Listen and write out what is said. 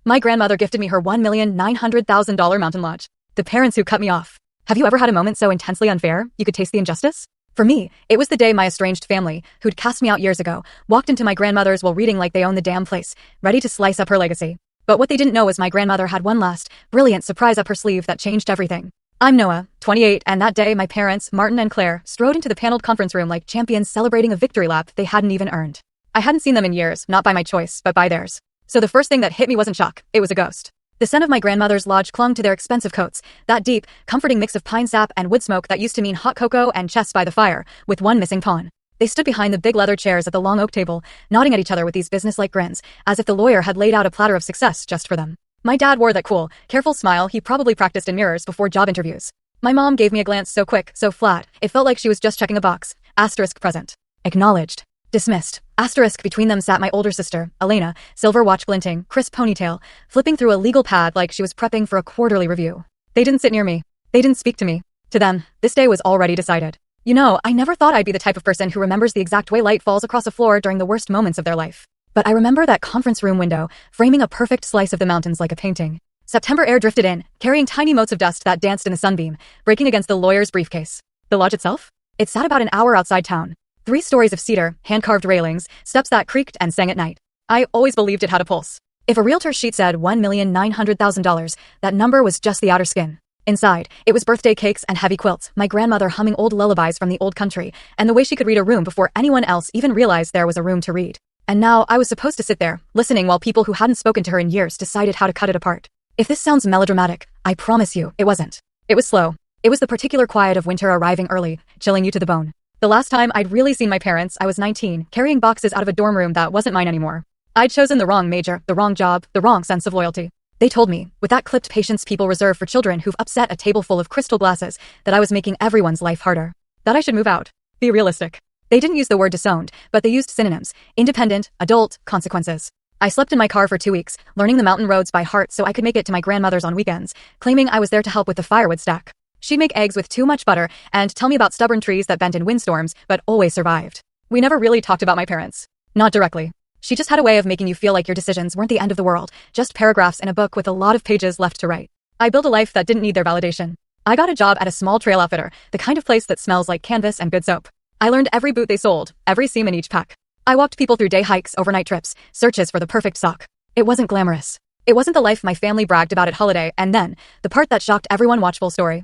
My grandmother gifted me her $1,900,000 mountain lodge. The parents who cut me off. Have you ever had a moment so intensely unfair, you could taste the injustice? For me, it was the day my estranged family, who'd cast me out years ago, walked into my grandmother's while reading like they owned the damn place, ready to slice up her legacy. But what they didn't know was my grandmother had one last, brilliant surprise up her sleeve that changed everything. I'm Noah, 28, and that day my parents, Martin and Claire, strode into the paneled conference room like champions celebrating a victory lap they hadn't even earned. I hadn't seen them in years, not by my choice, but by theirs. So the first thing that hit me wasn't shock, it was a ghost. The scent of my grandmother's lodge clung to their expensive coats, that deep, comforting mix of pine sap and wood smoke that used to mean hot cocoa and chess by the fire, with one missing pawn. They stood behind the big leather chairs at the long oak table, nodding at each other with these business-like grins, as if the lawyer had laid out a platter of success just for them. My dad wore that cool, careful smile he probably practiced in mirrors before job interviews. My mom gave me a glance so quick, so flat, it felt like she was just checking a box. Asterisk present. Acknowledged. Dismissed. Asterisk between them sat my older sister, Elena, silver watch glinting, crisp ponytail, flipping through a legal pad like she was prepping for a quarterly review. They didn't sit near me. They didn't speak to me. To them, this day was already decided. You know, I never thought I'd be the type of person who remembers the exact way light falls across a floor during the worst moments of their life. But I remember that conference room window, framing a perfect slice of the mountains like a painting. September air drifted in, carrying tiny motes of dust that danced in the sunbeam, breaking against the lawyer's briefcase. The lodge itself? It sat about an hour outside town. 3 stories of cedar, hand-carved railings, steps that creaked and sang at night. I always believed it had a pulse. If a realtor's sheet said $1,900,000, that number was just the outer skin. Inside, it was birthday cakes and heavy quilts, my grandmother humming old lullabies from the old country, and the way she could read a room before anyone else even realized there was a room to read. And now I was supposed to sit there, listening while people who hadn't spoken to her in years decided how to cut it apart. If this sounds melodramatic, I promise you, it wasn't. It was slow. It was the particular quiet of winter arriving early, chilling you to the bone. The last time I'd really seen my parents, I was 19, carrying boxes out of a dorm room that wasn't mine anymore. I'd chosen the wrong major, the wrong job, the wrong sense of loyalty. They told me, with that clipped patience people reserve for children who've upset a table full of crystal glasses, that I was making everyone's life harder. That I should move out. Be realistic. They didn't use the word disowned, but they used synonyms: independent, adult, consequences. I slept in my car for 2 weeks, learning the mountain roads by heart so I could make it to my grandmother's on weekends, claiming I was there to help with the firewood stack. She'd make eggs with too much butter and tell me about stubborn trees that bent in windstorms, but always survived. We never really talked about my parents. Not directly. She just had a way of making you feel like your decisions weren't the end of the world, just paragraphs in a book with a lot of pages left to write. I built a life that didn't need their validation. I got a job at a small trail outfitter, the kind of place that smells like canvas and good soap. I learned every boot they sold, every seam in each pack. I walked people through day hikes, overnight trips, searches for the perfect sock. It wasn't glamorous. It wasn't the life my family bragged about at holiday, and then, the part that shocked everyone, watchful story.